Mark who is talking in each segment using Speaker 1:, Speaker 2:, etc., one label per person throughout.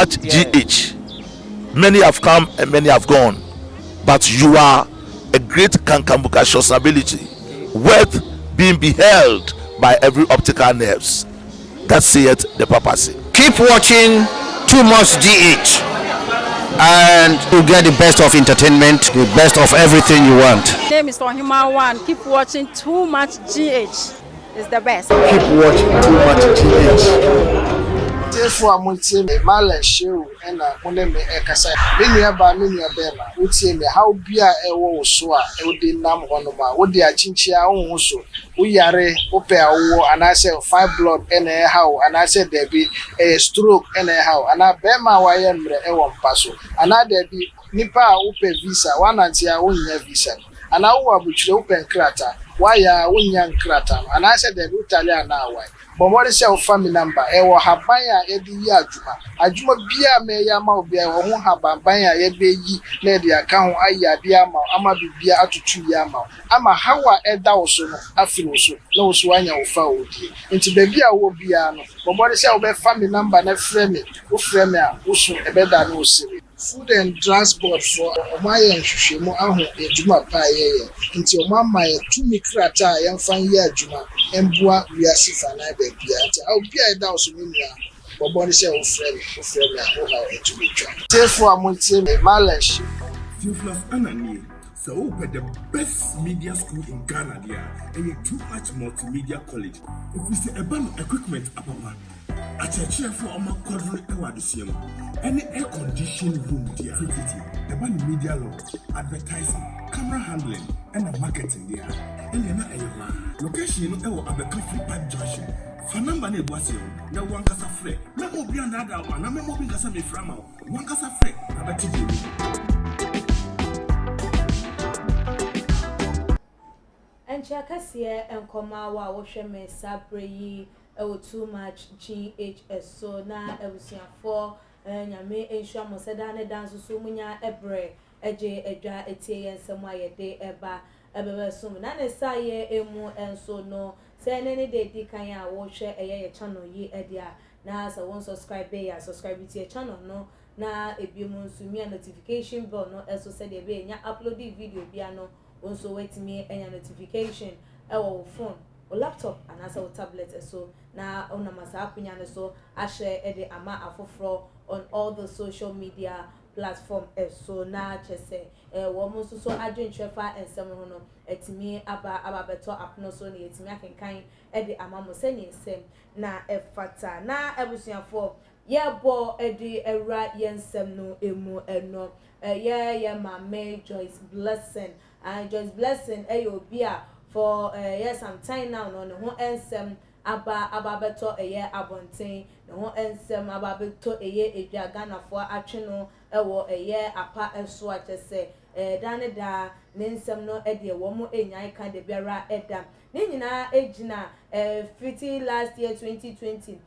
Speaker 1: much GH. Many have come and many have gone, but you are a great Kankamuka ability, worth being beheld by every optical nerves. That saith the papacy.
Speaker 2: Keep watching Too Much GH, and you get the best of entertainment, the best of everything you want.
Speaker 3: My name is Ohima One. Keep watching Too Much GH. It's the best.
Speaker 4: Keep watching Too Much GH. Therefore, I'm going to Mala show and I'm going to Ekasa. Many about many of them would say me how beer a war so I would be numb one of my would they are chinchia also. We are open war and I said 5 blood anyhow and I said there be a stroke anyhow and I bear my wire and one passo and I there be Nipa open visa one anti I won't have visa and I will be open crater. Why are we young crater and I said the Italian now why. But what is your family number? Ewa habaya edi ya juma. Ajuma biya me ya ma obiya omu habaya ebe yi na di account aya biya ma ama biya atutu ya ma. Ama hawa eda oso no afi oso na oso anya ofa odi. Nti bebi a wo biya no. But what is your family number na frame me. O frame a oso ebe da no osiri. Food and transport for omaye nhwehwemu aho ejuma pa ye. Nti omama ye tumi krata ye mfan ye ajuma embua wiase fa na be bia. Nti a obia da oso nua. Boboni se o frame a o ha ejuma twa. Therefore amontie me malash.
Speaker 5: Theophilus Anani, so open the best media school in Ghana there, and a Too Much Multimedia College. If we say about equipment, apapa, a church for our quadrant awardisium, any air conditioned room there, about media law, advertising, camera handling, and marketing there, and then a location or a coffee pipe junction. Fanamba ne boasio, na wankasa fre, na obi another one, na memo bingasa me frama, wankasa fre, abati.
Speaker 6: And Chakasia and Komawa Washame Sabri Too Much GHS so now I was here for and Yame Asia Mosadana dance so munya ebre eje edra etie and somewhere a day eba sum na saye emu and so no say any day dikanya watch a channel ye edia na as I won't subscribe to your channel no na ebimu sumi notification bell no also said e be nya upload video bia no also wait me any notification our phone or laptop and as our tablet so na ona masa akunya so I share the ama afofro on all the social media platform so na chese wo so adwen trefa ensem ho no etimi aba beto apno so na etimi akenkan the ama mo seni ensem na efata na ebusuafo ye bo edi era yensem no emu eno ye mama Joyce Blessing and Joyce Blessing obia for yes some time now no ho ensem aba beto abonten no ho ensem aba beto edwa Ghana for atwe no ewo apa enso achese dane da nensem no de wo mo enyan kan de biara eda ne nyina ejina 50 last year 2020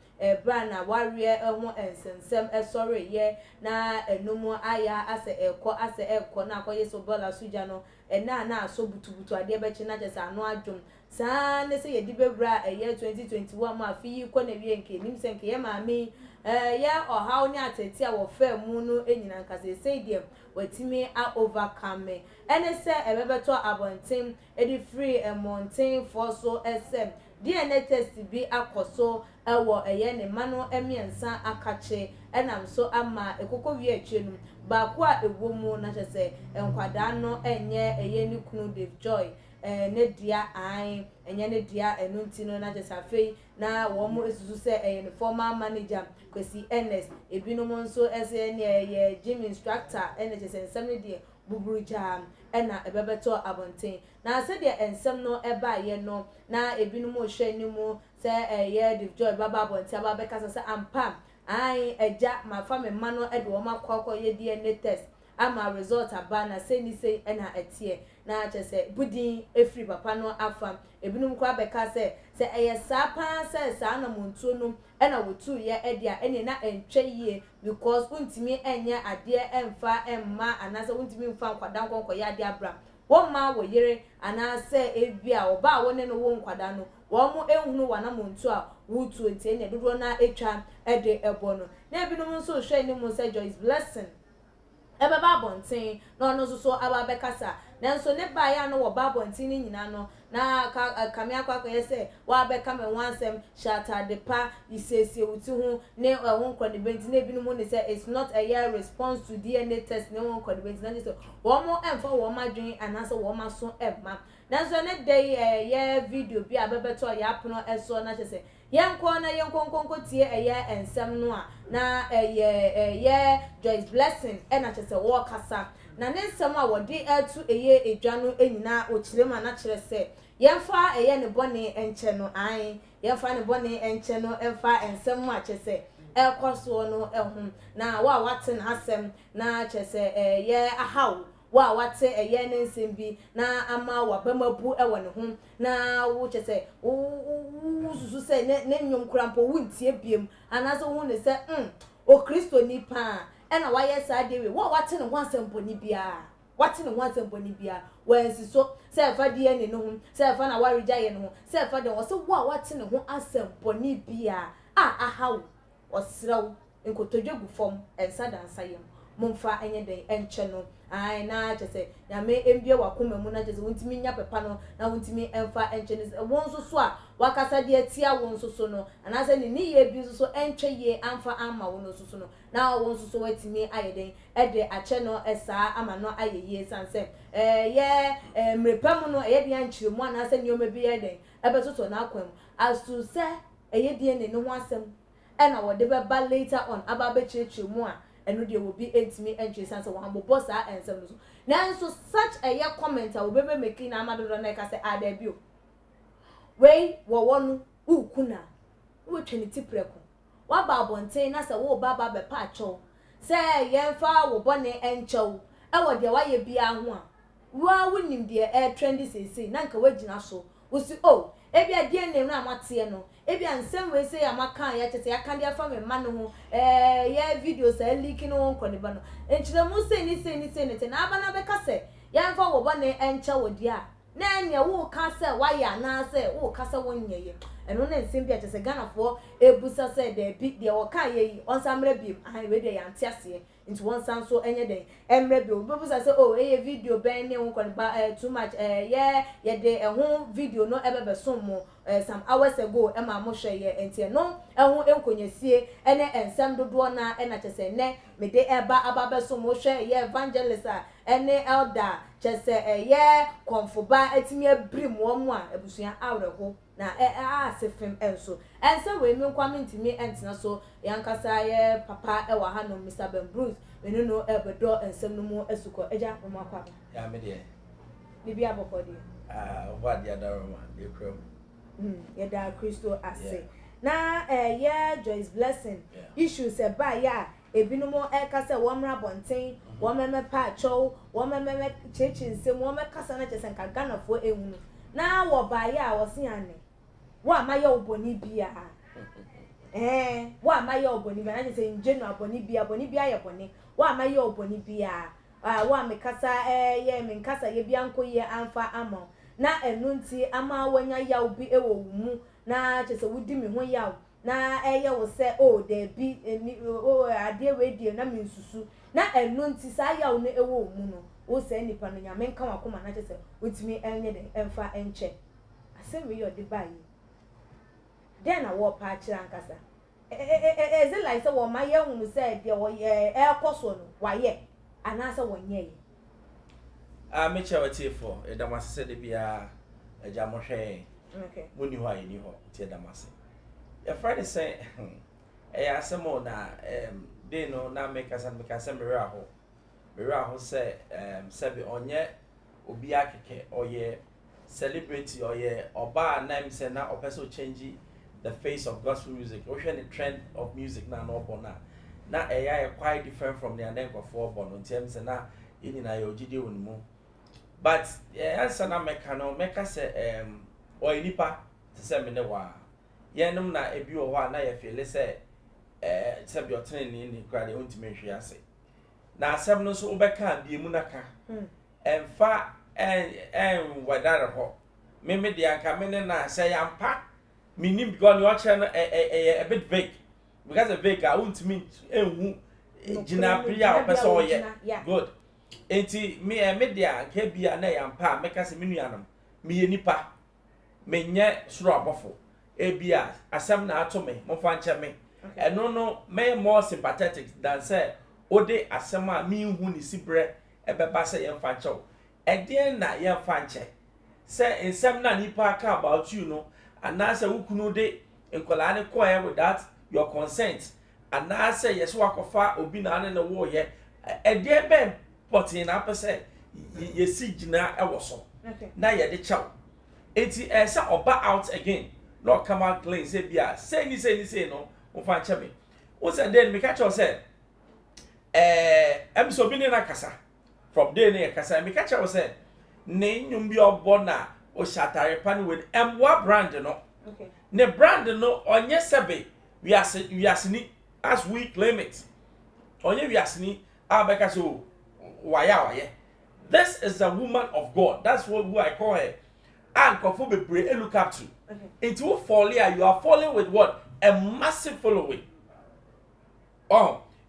Speaker 6: brana warrior ho ensensem sorry ye na enumu aya ase ekọ na akoye so bola suja no na so butubutu ade be chi na jese anu adwum saa ne se ye di bebra 2021 ma fi yi ko na wie nke nim se nke ye maami ya ohaw ni atete a wo fa mu no enyina nkase sei dem watimi a overcome ene se ebebeto abonten edi free mountain for so sm DNA test bi akoso ewo ne mano emiensa akache enam so ama ekoko wi atwenu ba kwa ewomu na chese enkwada no enye ni kunu Dave Joy ne dia an enye ne dia enunti no na chese afei na wo mo esusu se ne former manager Kwesi NS ebinom nso ese ne gym instructor ene chese ensem ne die buburuja ena ebebeto abonten na se de ensem no eba ye no na ebinom ohwe ni mu se Dave Joy baba abonten aba beka se ampa ai eja ma fa me ma no ede wo makwa ye DNA test ama result aba na se ni se ena etie na chese budin efri papa no afa ebinom kwa beka se sa pa se sa na montuo no ena wotu ye edia ene na entwe yie because untimi enye ade emfa emma anase untimi mfa kwadan konko ya ade abram wo ma wo yere ana se ebia oba wo ne no wo nkwada no wo mo ehunu wana montu a wutu enti ne dodo na etwa ede ebo no na ebi no nso hwe ni mo se Joyce Blessing ebeba bonten na ono so aba bekasa nanso ne ba ya no wo ba bonten ni nyina no na kame akwa yese wa beka me wansem shata de pa isese wuti hu ne ho nkwadibenti na ebi no mo ne say it's not a year response to DNA test ne ho nkwadibenti na so wo mo emfa wo ma dwen anase wo ma so emma nanso ne dey ye video bi abebeto ya pono eso na chese yenko na yenko tie ensem no a na ye Joyce Blessing na chese wo kasa na ne nsem a wodi atu edwa no enyina ochirema na kire se yemfa ne bone enche no an yemfa ne bone enche no emfa ensem a chese ekoso no ehum na wa wate na asem na chese ye ahaw wa wate ne nsem bi na ama wa bamabu ewo ne ho na wo chese wo susu se ne nyom krampo wuntie biem anaso hu ne se o Kristo ni pa na wa ye sa dewe wa wate ne ho asem boni bia wate ne ho asem boni bia wensi so se fa die ne no ho se fa na wa reja ye no ho se fa de wo se wa wate ne ho asem boni bia ahaw osraw nkotodwegu fom ensa dansa yem momfa enye den enche no ai na chese ya me embie wakoma mu na chese wontimi nya pepa no na wontimi emfa enche no won so so a wakasa de atia won so so no anase ni ye bi so enche ye amfa ama won so so no na won so so watimi ayeden ede ache no esa ama no ayeye sanse ye mrepa mu no ye de anchire mu anase ni o mebi yeden ebetoto na akwam as to say ye de ne no ho asem na wo de be ba later on aba be chirichiri mu a enu de will be entimi entry sense one bobo sa ensem no so nanso such a year comment a we be making na amadodo na ka say adabio we wo wonu ukuna we twenty preko wa ba bonten na say wo baba be pa acho say yemfa wo bone encho e wo de wa ye bia ho a wa wonim de trendy sese na nka wagina so wo si ebi adie ne na amate no ebi ansem we say amaka ya tete akande afa me ma no ho ya videos a leak no nkone ba no enchire mu say ni te na aba na be ka say ya mfa wo ba ne encha wo dia na enya wo ka say wa ya na say wo ka say won nyeye eno na nsem bia tete Ghana for ebusa say de bi de wo ka ye onsamre bi an we de ya ntiase into one sound so enye den emre bi obebusa say video ben ne nkone ba too much ye de ho video no ebebe som mo some hours ago ema mo hwe ye entie no ho enkonyasie ene ensem dodo na na chese ne me de eba ababe som mo hwe ye evangelist ene elder chese ye konfoba etimi abrim wo mo a ebusua awreho na asefem enso ense we mi kwame ntimi entina so yankasa ye papa ewa ha no Mr. Ben Bruce menu no ebedo ensem no mu esuko eja mo akwa
Speaker 7: ya me de
Speaker 6: bibi abokodi
Speaker 7: what the other one the chrome
Speaker 6: yeda Kristo ase na ye Joyce Blessing issues e ba ya ebinumo ekasa womra bonten womeme pa acho womeme chechi nsem womekasa na chese nka Ghana fo ehunu na wo ba ya wo se ane wo amaye oboni bia wo amaye oboni bia na chese njenu aboni bia ye boni wo amaye oboni bia wo amekasa ye menkasa ye bia nko ye amfa amo na enunti ama wanya yaw bi ewo mu na chese wudi mi ho yaw na eye wo se de bi ade we die na minsusu na enunti sa yaw no ewo mu no wo se nipa no nya menka wakoma na chese wutimi enye de emfa enche asem we yodi bayi den na wo pa kira nkasa is it like say wo ma ye hunu say de wo ye ekoso no wa ye anasa wo nye ye
Speaker 7: me chawati for edamase de bia eja mo hwe
Speaker 6: okay
Speaker 7: muni ho ayini ho ti edamase your friend is say asemo na de no na make us mera ho say sabi onye obi akeke oye celebrity oye oba na say na opeso change the face of gospel music o hwe the trend of music na no bona na quite different from the anenko for bono ntem say na ini na yo gide wonmu but answer na meka say o nipa say me ne wa yenum na ebi o wa na ye feel say sabi otene ni kra de ontime hwe ase na asem no so obeka bi mu naka emfa wadare ho me de anka me na say yampa minim because you watch a bit vague because a vague I won't mean enhu gina priya person oye good enti me de anka bia na yampa meka se me nuanom me ye nipa me nye suro abofo ebia asem na ato me mo fa nche me no me more sympathetic than say ode asem a me hu ni sibre ebeba say yem fa nche eden na yem fa nche say ensem na nipa ka about you no anase wukunu de enkola ne koye without your consent anase yeso wakofa obi na ne wo ye eden ben potin na pese yesi gina ewoso na ye de chaw enti say oba out again no come out clean say bia say ni no o fa nche me o say then me catch you say em so bi ne na kasa from there ne kasa me catch you say ne nyum bi obona o shatare pan with what brand no ne brand no onye sebe we asini as we claim it onye we asini abeka so waya this is a woman of God, that's who I call her and kofo bebre e look up to it will fall here you are falling with what a massive following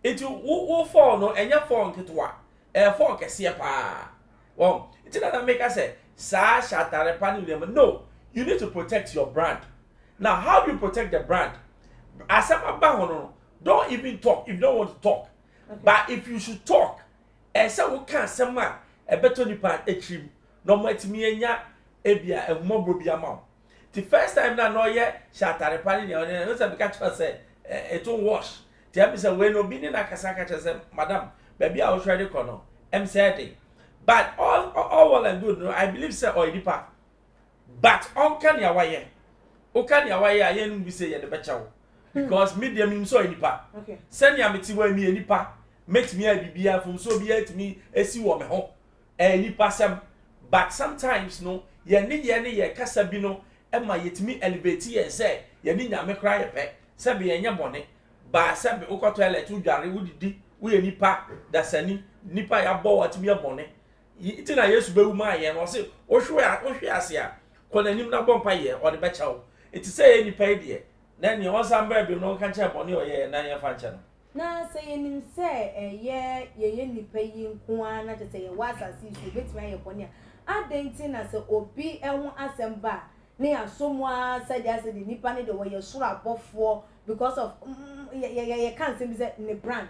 Speaker 7: it will fall no enya fall nketwa fall kese pa it doesn't make us say sa shatare pani no you need to protect your brand. Now how do you protect the brand? Don't even talk if you don't want to talk. But if you should talk say we can sema e beto nipa etrim no matimi enya ebia e mmobro bia ma. The first time na no ye shatare pani no say because say it won't wash. The am say we no bi ni na kasa ka say madam baby I was ready kono em said but all well and good no I believe say nipa but on can ya waye o can ya waye ayen bi say ye de becha wo because medium him so nipa send ya meti wa mi nipa make me a bibia from so bi at me esi wo me ho nipa sam but sometimes no ye kasa bi no e ma yetimi elevate ye say ye ni nyame kra ye pe se be ye nya bone ba se be uko toilet udware wudidi wo ye nipa dasani nipa ya bo watimi ye bone iti na Yesu bewu ma ye no se o hwe ase a konanim na bompa ye o de becha wo iti say ye nipa de na ni on samba bi no kan che bone o ye na ye fa nche no
Speaker 6: na say ye nim say ye nipa yi nko a na say ye wasasi so betimi ye bone a adenti na say obi ehun asemba ne asomwa said as the nipa ne de wo ye suro abofo because of ye can say say ne brand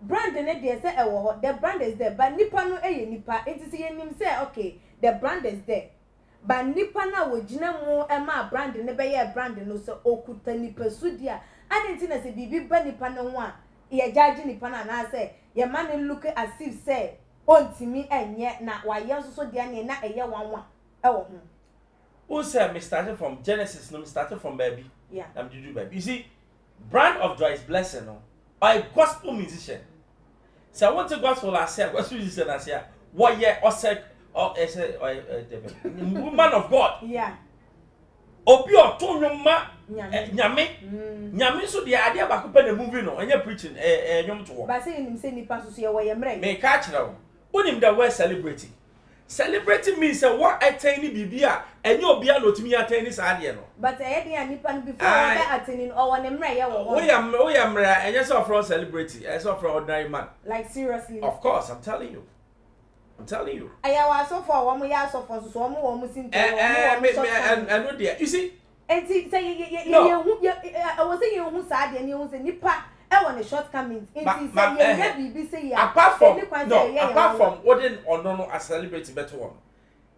Speaker 6: ne dey say the brand is there but nipa no nipa it is ye nim say okay the brand is there but nipa na wo gina mu e ma brand ne be ye brand no so okuta nipa sudia adenti na say bibi ba nipa no ho a ye judge nipa na say ye man look as if say ontimi enye na wa ye so dia ne na eye wanwa e wo ho
Speaker 7: who said me started from Genesis no me started from baby
Speaker 6: yeah
Speaker 7: I'm Juju baby you see brand of joy is blessing no or a gospel musician. So I want to gospel I say gospel musician I say what ye or said or woman of God.
Speaker 6: Yeah.
Speaker 7: Obi otonyo ma nyame so de ade ba ko pa na movie no anya preaching nyom to.
Speaker 6: Ba say nim say nipa so ye wo ye mre.
Speaker 7: Me ka kire wo. Unim the word celebrating. Celebrating means what attain bibia enye obi a lotimi attain sa ade no.
Speaker 6: But dey nipa no before that attaining or one mre ye wo.
Speaker 7: We am mre enye so from celebrity, so from ordinary man.
Speaker 6: Like seriously.
Speaker 7: Of course, I'm telling you.
Speaker 6: Aya wa so for wo mo ya so for so wo mo sin
Speaker 7: and no there. You see?
Speaker 6: Enti say ye I was saying you sa ade ni you say nipa e won the shortcomings enti say ye bibi say ya
Speaker 7: apart from wouldn't or no as celebrity better one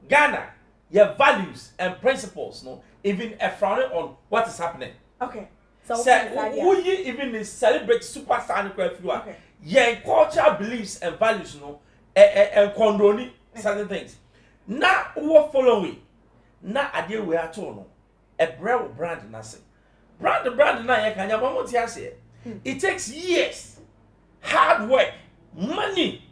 Speaker 7: Ghana your values and principles no even a frowning on what is happening.
Speaker 6: Okay, so
Speaker 7: who even celebrate superstar okay. Your cultural beliefs and values no and condone certain things na who following na ade we ato no a brand na say brand na ye kanya ba mo ti ase. It takes years, hard work, money.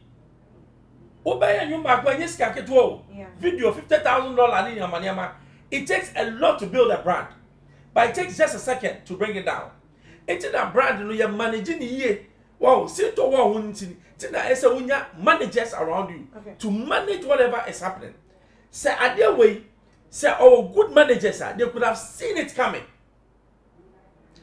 Speaker 7: Obey you back when you video $50,000 in your money. It takes a lot to build a brand, but it takes just a second to bring it down. It's that brand you are managing year. wow, sit to one tina esa unya managers around you to manage whatever is happening. Say at their way, say our good managers they could have seen it coming.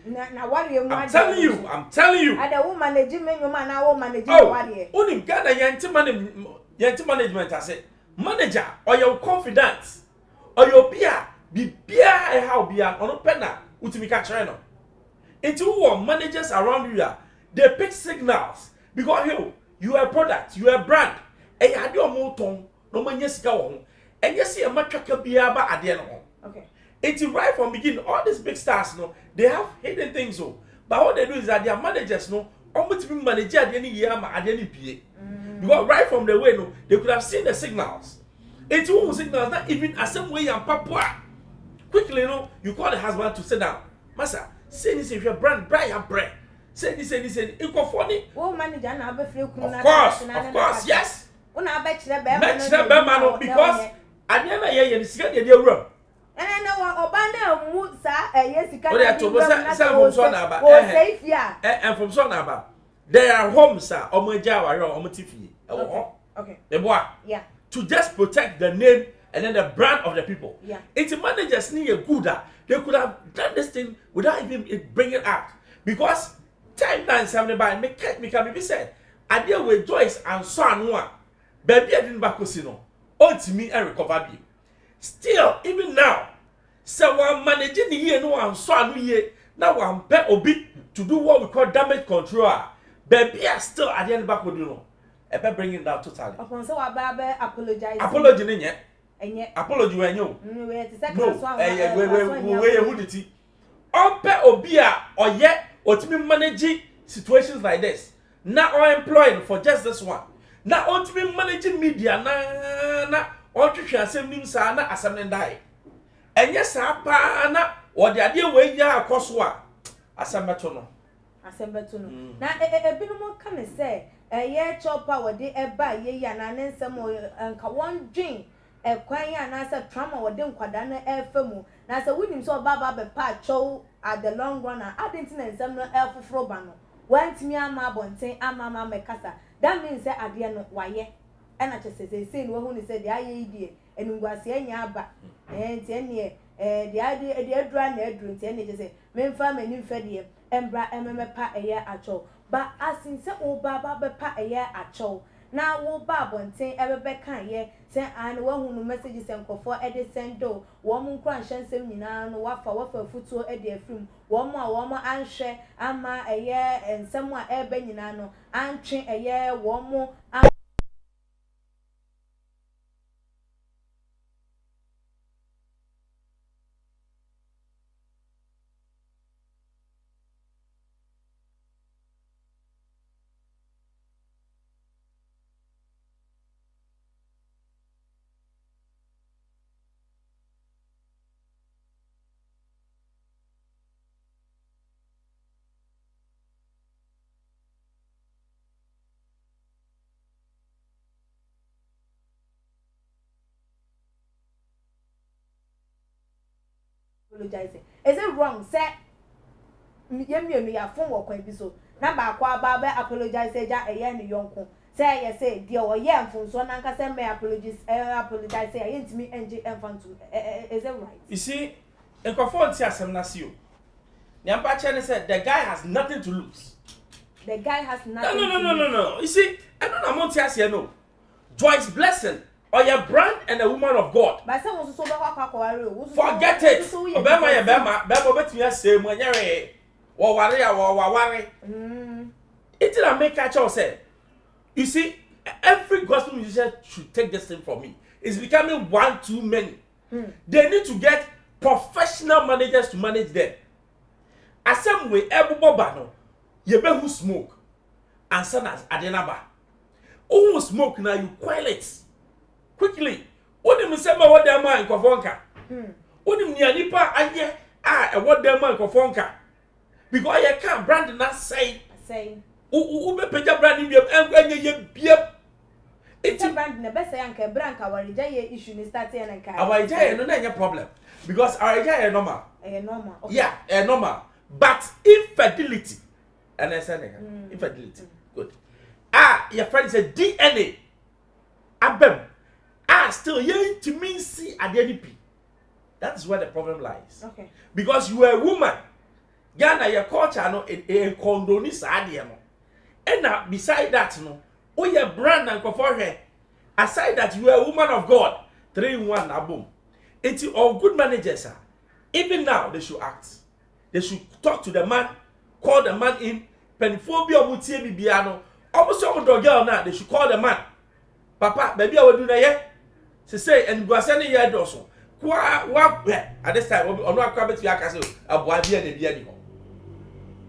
Speaker 6: Now what you
Speaker 7: I'm telling you.
Speaker 6: I the woman management, you man now managing what here.
Speaker 7: Only Ghana yanti management I say manager or your confidence or your peer be peer how be an on penna utimika channel. Into who managers around you they pick signals because you are a product, you are a brand. And you had your moton, no man yes go and you see a matraka be about at the end.
Speaker 6: Okay.
Speaker 7: It's right from beginning. All these big stars, they have hidden things. But what they do is that their managers, almost be manager at any year at any PA. Because right from the way, they could have seen the signals. It's all signals that even as some way and Papua. Quickly, you call the husband to sit down. Master, say this if your brand, Brian bread. Say this, equal funny.
Speaker 6: Oh, manager, now be free.
Speaker 7: Of course, yes.
Speaker 6: Una bet you
Speaker 7: because I never hear you see the room.
Speaker 6: And I know Obana mood, sir, yes, you
Speaker 7: can
Speaker 6: safe, yeah.
Speaker 7: And from Sonaba, there are homes, sir, or my Java or my Tiffy.
Speaker 6: Okay.
Speaker 7: The boy,
Speaker 6: yeah.
Speaker 7: To just protect the name and then the brand of the people.
Speaker 6: Yeah.
Speaker 7: It's managers need a good they could have done this thing without even bringing it out. Because time and 75 me can be said. I deal with Joyce and son one. Baby, I didn't back to me and recover you. Still, even now, so one managing the year no one saw year. Now one pay obi to do what we call damage control. Baby, I still at the end back with Ebe bring it down totally.
Speaker 6: Upon so I apologize.
Speaker 7: Apology ninye.
Speaker 6: Enye.
Speaker 7: Apology when you.
Speaker 6: No,
Speaker 7: we who did it? Ompe obia or yet ultimate managing situations like this. Now or employed for just this one. Now ultimate managing media na or to share same news na assembly die. And yes, na or the idea way ya akoswa assembly to no.
Speaker 6: Na e binomo kan say ye chopper we dey eba ye ya na nsem nka won dwen kwan ya na say trauma we dey nkwada na efemu na say wunim so baba be pa chow at the long run adenti na nsem no efoforo ba no wantimi ama bonten ama mekasa that means say ade no waye ena chese say no hu ni say de aye idie enungwase anya aba nti ene de adura na aduru nti ene chese memfa manim fede embra ememepa eye acho ba asinse oba be pa eye acho na wo ba bonten ebebe kan ye say an wo hunu messages enkofo ede sendo wo mu nkran hyansem nyina no wafa futuo ede afrim wo mo anhwe ama eye ensem a ebe nyina no antwe eye wo mo apologizing. Is it wrong? Say, me ya phone work when so. Na ba kwa ba apologize ja eye ni yonko. Say ye say dear or ye mfun so na nka say me apologize say ye ntimi enje emfantu. Is it right?
Speaker 7: You see, in conformity asem na see you. Nyampa Chen said the guy has nothing to lose.
Speaker 6: The guy has nothing.
Speaker 7: No. You see, I don't know what you no. Joyce Blessing or your brand and a woman of God.
Speaker 6: But some also
Speaker 7: forget it. Obema bet me say when you're worry. It didn't make a choice. You see, every gospel musician should take this thing from me. It's becoming one too many. They need to get professional managers to manage them. As some way, everybody no, you be who smoke and son as adenaba. Who smoke now you quell it quickly. What do you say about what their man kofonka? What do you mean nipa aye what their man kofonka? Because you can't brand not say who be peja brand in your
Speaker 6: it's a brand the best yanke brand our issue ni start and
Speaker 7: our no problem because our normal.
Speaker 6: Normal. Okay.
Speaker 7: Yeah, normal. But infidelity And I said, infertility. Good. Ah, your friend said DNA. Abem. Ah, still you to me see at the NDP. That is where the problem lies.
Speaker 6: Okay.
Speaker 7: Because you are a woman. Ghana, your culture no a condonis adiamo. And now beside that, no, oh your brand and for her. Aside that, you are a woman of God. 3-1 abom. It's all good managers, sir. Even now, they should act. They should talk to the man, call the man in. Penphobia mutie bibiano. Almost some dog girl now. They should call the man. Papa, baby, I will do that. Yeah. She say, and go send a year also. What at this time? I'm not coming to your castle. A boy be the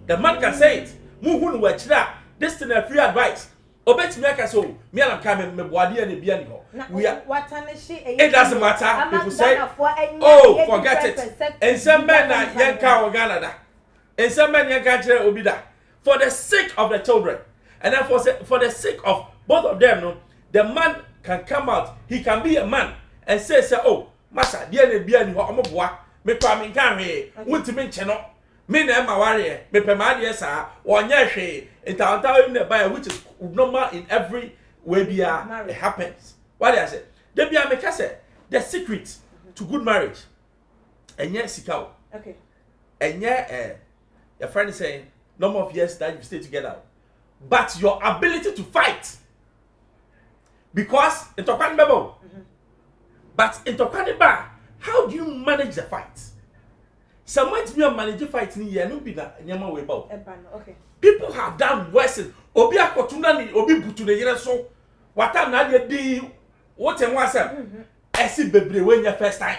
Speaker 7: The man can say it. Muhun watch that. This thing a free advice. Obet me castle. Me and I'm coming. Me boy and the biani. We are. It doesn't matter. People say, oh, forget it. And some men are young cow Canada. And some men young country will be that. For the sake of the children. And then for the sake of both of them, no, the man can come out. He can be a man and say, oh, Masa, dear ne bia ni ho omoboa. Me kwa me kan hwe. Wuntimi nche no. Me na ma ware. Me pema de sa. Wonye hwe. Ntawontaw in the Bible, which is normal in every way bia it happens. What I say? The bia me ka say the secret to good marriage. Enye sika.
Speaker 6: Okay.
Speaker 7: Enye your friend is saying number of years that you stay together. But your ability to fight. Because it's a member. But in Tokaniba, how do you manage the fight? Someone to me manage the fight in here, no be that nyama we bow.
Speaker 6: Okay.
Speaker 7: People have done worse. Obi akotuna ni obi butu ne yere so. Wata na de di what en wasem. Esi bebre when your first time.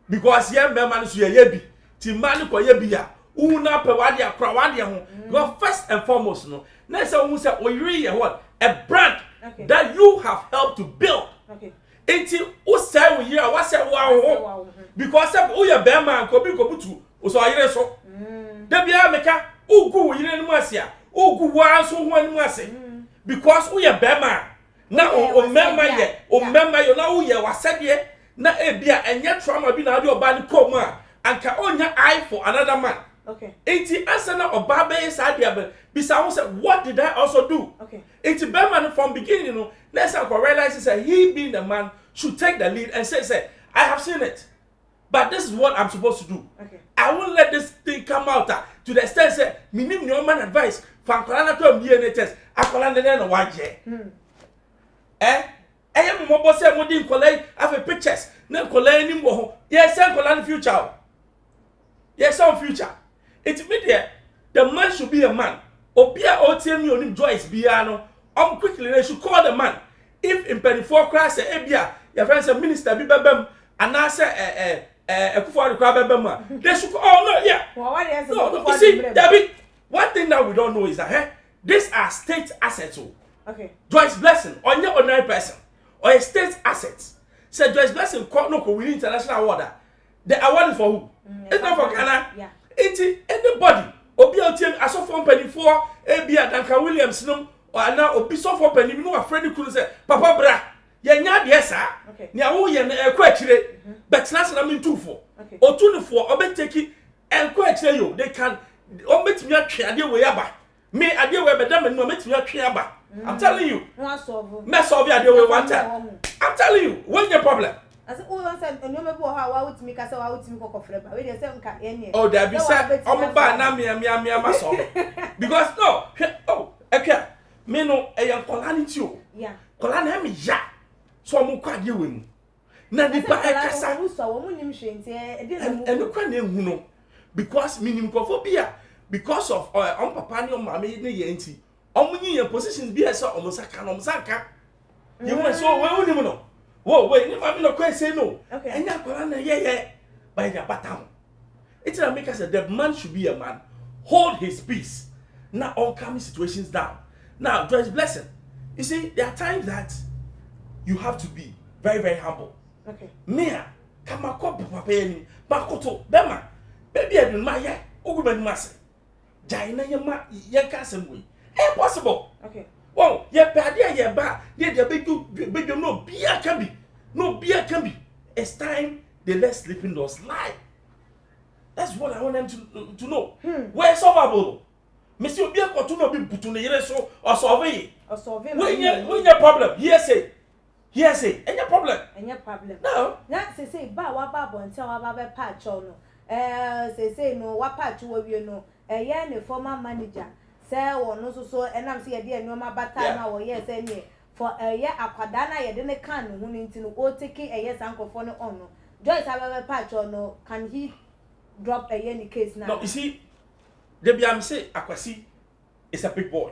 Speaker 7: Because ye man so ye bi. Ti man ko ye bi ya. Una pe wade akra wade ho. Because first and foremost no. Na say who say oyiri what? A brand that you have helped to build.
Speaker 6: Okay.
Speaker 7: Enti o say we here what say wow because say o ye be man ko bi ko butu o so ayere so da bia meka ugu we yire no asia ugu wa so ho anu ase because o ye be man na o memma ye o memma yo na o ye wasede na e bia enye trauma bi na ade oba ni kom a anka onya eye for another man.
Speaker 6: Okay.
Speaker 7: Enti ansana oba be sa dia be bisa who say what did I also do?
Speaker 6: Okay.
Speaker 7: Enti be man from beginning, you know, let's realize that he being the man should take the lead and say, I have seen it, but this is what I'm supposed to do.
Speaker 6: Okay.
Speaker 7: I won't let this thing come out to the extent say, me need no man advice. From Kolana to DNA test, I Kolana then one year. I am more boss. I'm going to collect. I have pictures. No collect anymore. Yes, I'm Kolana future. Yes, some future. It's media. The man should be a man. Obia OTM on him Joyce Biano. Quickly they should call the man. If in Penny 4 class Ebia, your friends a minister be bebem and I say a kufu bebem. They should no, yeah. No, you see, David, one thing that we don't know is that these are state assets.
Speaker 6: Okay.
Speaker 7: Joyce Blessing, or your ordinary person, or a state assets. Say Joyce Blessing no win international award. The award is for who? It's not for Ghana.
Speaker 6: Yeah.
Speaker 7: It's anybody. Obia team as of from Penny 4, Ebia Duncan Williams no. Or now obi so for penny no afraid kunu say papa bra ye nya de sa nia wo ye na ekwa akire but na se na me ntufo otunifo obeteki ekwa akire yo they can obetimi atwe ade we aba me ade we beda me no obetimi atwe aba I'm telling you me solve ade we one time I'm telling you when your problem
Speaker 6: as o wan say enu me bo ha wa wutimi ka say wa wutimi kokofre ba we dey say nka ene
Speaker 7: oh there be say omo ba na me ma solve because no oh okay me no kolani ti o
Speaker 6: yeah
Speaker 7: kolani am ya so mo kwade we mu na di ba kasa
Speaker 6: wo mu nim hwente e de mu
Speaker 7: enu kwa na ehu no because minim kophobia because of papa ni o mama ne ye nti omunyi ye positions bi esa o musaka no musaka ye mo so we uni mu no wo we ni mama no kwa say no enya kolani ye by the batam it's a make us the man should be a man hold his peace not all coming situations down. Now, Joyce Blessing, you see, there are times that you have to be very, very humble.
Speaker 6: Okay.
Speaker 7: Mia, come on, papa, Makoto, Bema, baby, I do my ya, Uguman Master. Jaina, your cousin, we. Impossible.
Speaker 6: Okay.
Speaker 7: Oh, yeah, Padia, yeah, ba, yeah, the big, no beer can be. No beer can be. It's time they let sleeping dogs lie. That's what I want them to know. We're solvable. Mr. Obia Kotuno be put on the year so or survey.
Speaker 6: Or solve
Speaker 7: When your problem, hearsay, any problem.
Speaker 6: Any problem.
Speaker 7: No.
Speaker 6: Not say, ba wa babo and tell our patch or no. Say no, what patch you know. A year the former manager. Say or no so and I'm see a dear no my batana or yes any. For a year aquadana, you didn't can who need to know taking a yes uncle for no honor. Joyce have a patch or no, can he drop a year case now?
Speaker 7: No, you see, the Biam say Akwasi is a big boy.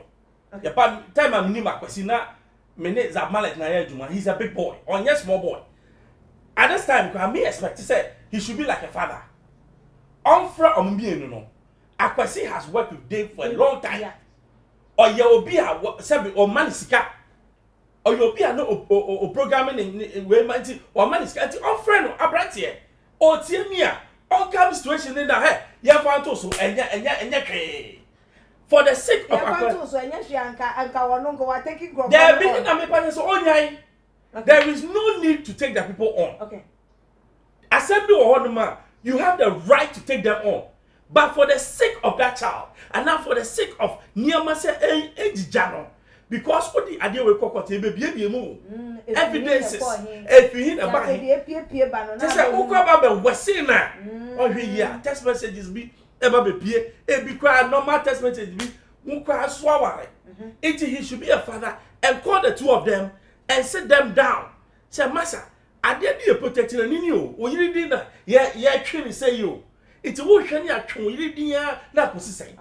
Speaker 7: Okay. The time I'm name Akwasi na minute Zamalek na Juma, he's a big boy, or yes, small boy. At this time, I may expect to say he should be like a father. Onfra Ombi no. Akwasi has worked with Dave for a long time. Yeah. Or you be a or manisika. Or you be no programming in way mighty or manisika or friend or abrantier. Or Tiamia. All kind of situation in the head. You want to so and for the sake of there is no need to take the people on. Okay. Assembly or man, you have the right to take them on. But for the sake of that child, and now for the sake of Niamase Ejijano, because what the idea will cook baby move. Evidences. If you hit a bag, just say, "Oh, Baba, we're seeing that." Oh, yeah, text messages be ever be peer, it be quite normal text messages be, won't cry swallow. He should be a father and call the two of them and sit them down. Say, Massa, I did be a protecting an in you, or you did that. Yeah, truly say you. It's a motion ya true, you did not say.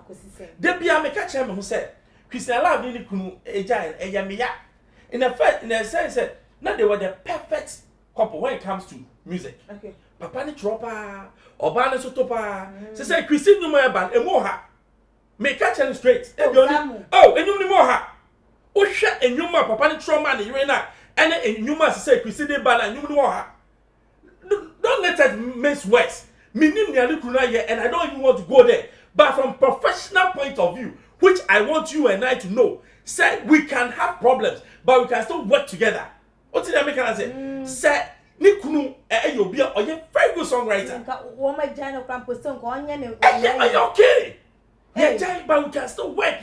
Speaker 7: There be a catch him who said, Christian Love didn't kunu a giant, a yamia. In a sense, not they were the perfect couple when it comes to music. Okay. Papa ni tropa, Obana sotopa. Say Christine Numa ban e moha. Me catch him straight. Oh, and you moha. O share and Numa papa ni trauma ni rena. And Numa say Christine ban and you moha. Don't let us miss words. Minim ni alikuna here, and I don't even want to go there. But from professional point of view, which I want you and I to know, say we can have problems, but we can still work together. What did I make her say? Say Nikunu you'll be a very good songwriter. Are you okay? Yeah, but we can still work.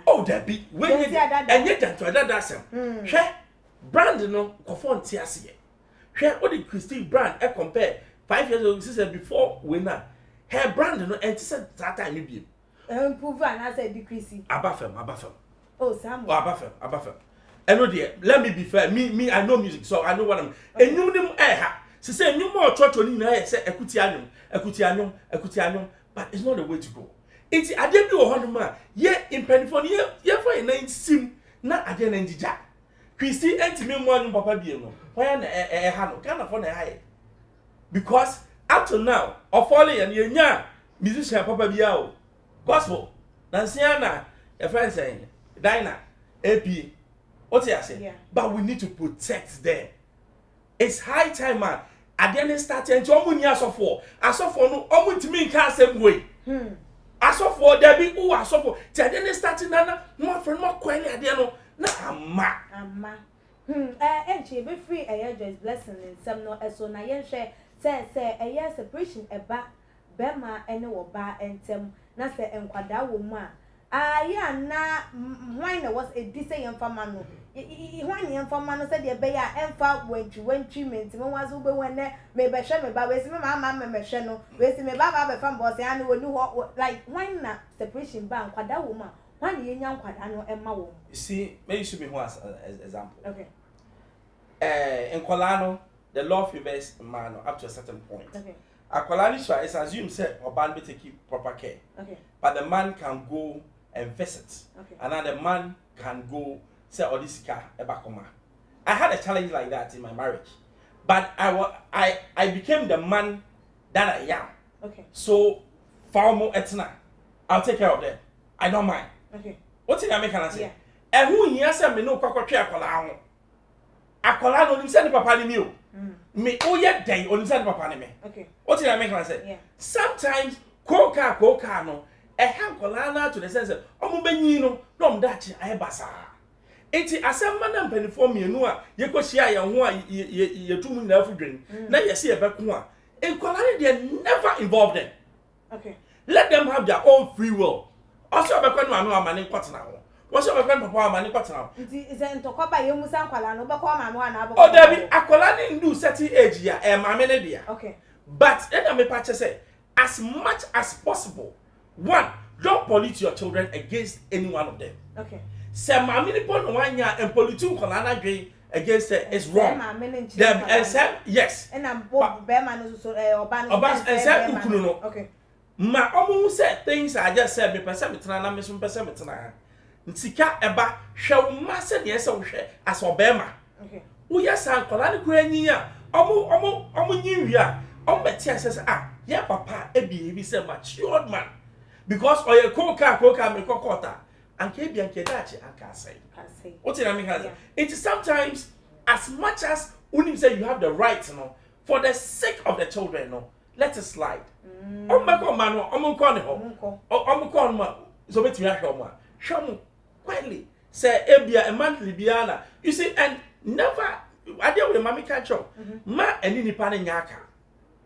Speaker 7: Oh, that be and yet to another some. Share brand no confront Tiasie. Share what did Christine Brand compare 5 years ago sister before winner. Her brand no and said that time maybe.
Speaker 6: Improve and I said decreasing.
Speaker 7: Abafem.
Speaker 6: Oh, Sam.
Speaker 7: Abafem. And no dear, let me be fair. Me, I know music, so I know what I'm. And you know, she said, "No more church on in say Ekutianum, but it's not the way to go. It's I didn't do 100 man. Yeah, in Pennsylvania, yeah, for a 9 sim, not again and Jack. Christy and me one Papa Biano. Why a hand can't afford a high? Because up to now, of Folly and Yanya, musician Papa Biao, gospel, Nanciana, a friend saying, Dinah, AP. What I say? Yeah. But we need to protect them. It's high time, man. I didn't start and Jomunia so for. I saw for no omu to me can't same way. I saw for there be I saw for. I didn't start in Nana, more friend, more quietly. I didn't know. Na ama.
Speaker 6: And she be free a year just blessing in some no so na yen share say a year separation a ba bema any wo ba entem na say enkwada wo mu a yeah, na why was a decent young famano. One young famano said, "The bear and far went treatment. Was over when there may be shem about wasting my mamma machino, wasting my baba from boss and will do what like why not separation bank, what that woman, 1 year young quadano and my womb."
Speaker 7: You see, maybe you should be one as an example.
Speaker 6: Okay.
Speaker 7: In Colano, the law favors man up to a certain point. Okay. A Colani is assumed said or ban to keep proper care. Okay. But the man can go and visit. Okay. Another man can go say Odisika Ebakoma. I had a challenge like that in my marriage. But I became the man that I am. Okay. So far more etna. I'll take care of them. I don't mind. Okay. What did I make an say? Yeah. And who here said me no kwakwa akola ho. Akola no nim say papa ni mi o. Me o ye den o nim say papa ni me. Okay. What did I make an say? Yeah. Sometimes koka no kola na to the sense omo benyi no dom dachi ayebasa. Enti asema na mpanifo mienu a yekohia ye ho a yetumu na afudwen na yesi ebeko a enkola they never involve them. Okay. Let them have their own free will. Also be kwanu anu amane kwatena ho. Wo so be kwanu papa amane kwatena ho.
Speaker 6: Nti ze ntokwa ye musa nkwala no be kwa maame wa na abo.
Speaker 7: O David akola ni ndu certain age ya maame ne dia.
Speaker 6: Okay.
Speaker 7: But me patch say as much as possible, one, don't pollute your children against any one of them.
Speaker 6: Okay.
Speaker 7: Say maame ni pon one ya and pollute nkola na dwen against it is wrong.
Speaker 6: Them
Speaker 7: and say yes.
Speaker 6: And I'm both bear man so oban
Speaker 7: and say ukunu no.
Speaker 6: Okay.
Speaker 7: Ma omo say things I just said me person metena na me so person metena. Ntika eba hwe ma se de ese wo hwe as obema.
Speaker 6: Okay.
Speaker 7: Wo ya san kola ne kura nyi a omo nyi wi a omo beti ase ya papa ebi say matured man because oye koka me kokota anke bi anke dachi anka say. What I mean has it is sometimes as much as unim say you have the right, you know, for the sake of the children, you know, let it slide. Omako man, omunko ne ho. Omunko ma so beti me ahwe mo. Hwe quietly say ebia a monthly biana. You see, and never I deal with mami catch up. Ma eni nipa ne nyaka.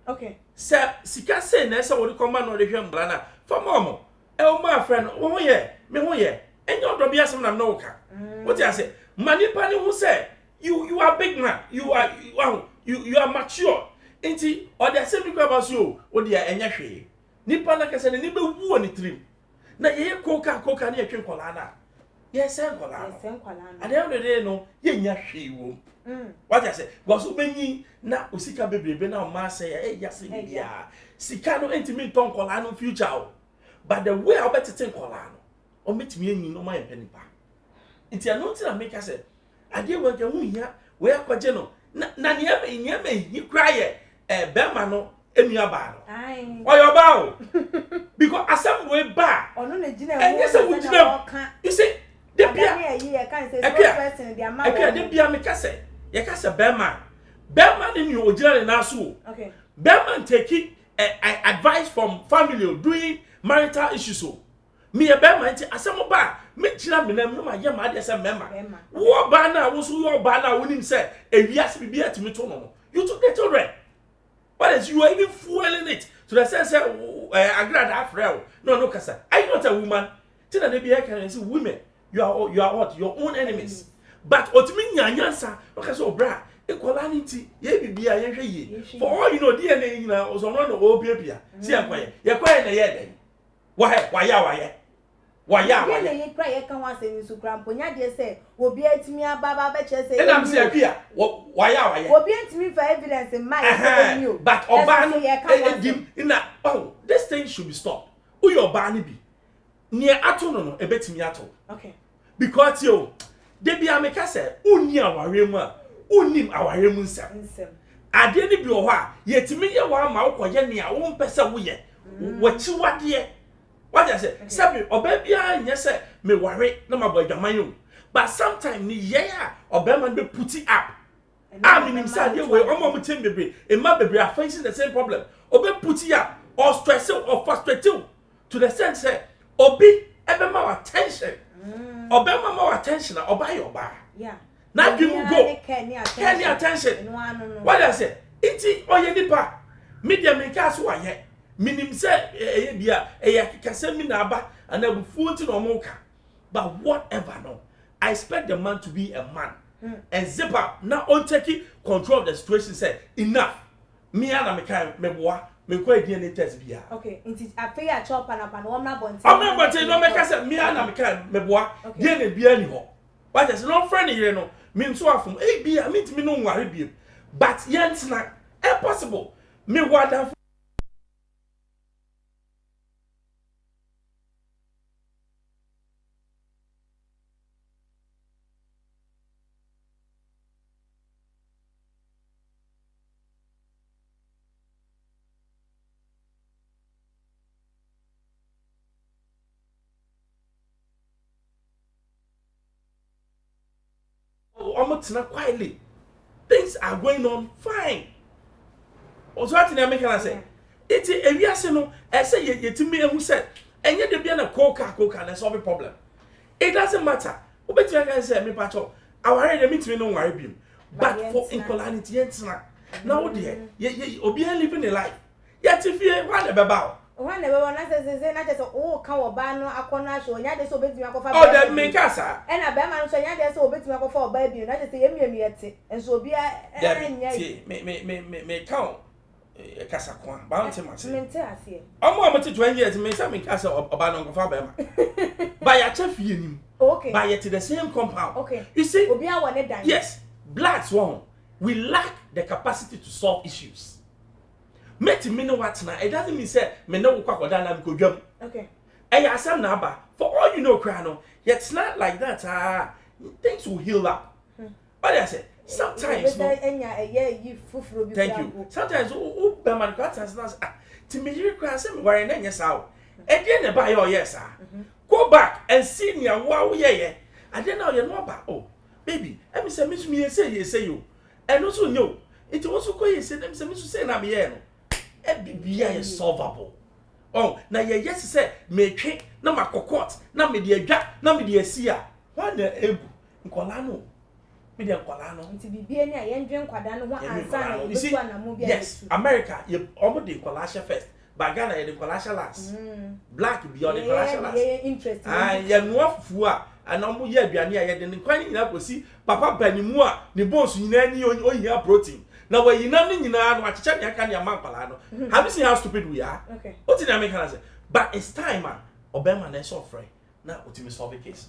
Speaker 6: Okay.
Speaker 7: Say sika say na say wo de come no de hwe mbla na. For momo. E o ma friend, wo ye, me ho ye. Enyo do bia sem na no ka. What you say? Manipa ni who say you are big man. You are mature. Enti or the same people about you. O dia enya hwe. Nipa na kase ni be wu oni trim. Na ye koka na ye twen kola na. Ye sen kola.
Speaker 6: Ye sen kola na.
Speaker 7: Ade no de no ye nya hwe wo. What you say? Because ubenyi na usika bebrebe na o ma say eh ya se bia. Sika no enti mi ton kola no future o. But the way I better think kola no. O metimi enyi no ma ye penipa. Nti anoti na make say ade we ke hu hia we akwaje no na nyame hi kraye bema no enua ba no ai oyo ba o because asem we ba
Speaker 6: ono na gina
Speaker 7: enye se wo gina you see de bia
Speaker 6: ye kan say person dia ma
Speaker 7: wo de bia me ka say ye ka say bema ni ni o gina na so
Speaker 6: okay
Speaker 7: bema take advice from family doing marital issues so me e bema nti asem ba me chira me na ma ye ma de say mema wo ba na wo so wo ba na wonim say ewiase bibia timi to no you took the children. What is you are even fueling it to the sense agrada afrel no kasa are you not a woman tina dey be can say women you are what your own enemies but otimi nyanyansa no kasa obra equality ye bibia ye hwe ye for all you know DNA nyina ozono no obiabia see akwaye ye kwaye na ye den waya
Speaker 6: ye kra ye kan wa se nsu kra mponya de se obi atimi ababa be che se
Speaker 7: e nam se akua waya
Speaker 6: obi atimi for evidence in my you
Speaker 7: but oba no edim na oh this thing should be stopped who your oba ni bi near ato no ebetimi ato
Speaker 6: okay
Speaker 7: because you de bia me ka se uni aware mu a unim aware mu nsem ade ni bi o ho a yetimi ye wa ma ukoye ne a wo mpese wo ye wachi wade. What I say? Sabi obebia nya say me worry na mabo adwaman yo. But sometimes ni yeah obema be put it up. I mean say dey way omo mo tem bebre. E ma bebre are facing the same problem. Obe put it up or stress or frustrate to the sense say obi ebe ma attention. Obema ma attention na oba yo ba.
Speaker 6: Yeah.
Speaker 7: Now you go. Kenny attention. What I say? Iti oye nipa. Media make us wa ye. Minim say bia kase mi na aba and abufu nti no mo ka but whatever no I expect the man to be a man and zip up now on taking control of the situation say enough me and me kai me boa me ko DNA test bia
Speaker 6: okay nti afei a chop na pa no na bonti
Speaker 7: no me ka say me and me kai me boa DNA bia ni ho what is no friend here no me nso afom bia me ntimi no nware bia but yent na impossible me wada quietly. Things are going on fine. Also, what I make say, it's a reason. No, I say you to me who said, and yet there be a coca and solve a problem. It doesn't matter. Who bet you can say me pacho? Our area meet me no worry beam. But for incolanity, now dear, you be living a life. Yet if you want about
Speaker 6: One never one say na just oh kan oba no akona show nya de so betimi akofa
Speaker 7: Oh that make us
Speaker 6: and a bema no so nya de so betimi akofa oba bi na just emienu yete enso obi anya
Speaker 7: me count kasa kwa ba ntị ma se
Speaker 6: mente ase
Speaker 7: omo amete 20 years me say me kasa oba no kofa ba ma ba ya chafie nim
Speaker 6: okay
Speaker 7: but yet the same compound
Speaker 6: okay
Speaker 7: you see
Speaker 6: obi a wone dan
Speaker 7: yes blacks one we lack the capacity to solve issues met me know what now it doesn't mean say me know kwakoda na me ko dwam
Speaker 6: okay
Speaker 7: and ya asem na aba for all you know cry no it's not like that things will heal up but I say sometimes no thank you sometimes be man quarters na to me you cry say me worry na nya saw e dey na ba your yes go back and see near wow yeah and then now you know about oh baby let me say me say you and also you it also go say them say na me here no e bia is solvable oh na yes say me twe na makokot na me de adwa na me de asia why na ebu nkola no me de nkola no
Speaker 6: nti bibia ni ayendwen kwada no ho ansa na yebetu anamu bia
Speaker 7: yes America you almost de nkola first but Ghana you de nkola last black beyond the nkola last
Speaker 6: interesting
Speaker 7: ya no afufu a ana omo ye aduane a ye de nkwan nyina kosi papa banimu a ne bones nyina ni ohia protein na we yinam ni nyina no achecha ne aka ne amankwala no have you seen how stupid we are
Speaker 6: okay
Speaker 7: what did I make her say but it's time obema na so free na otimi solve case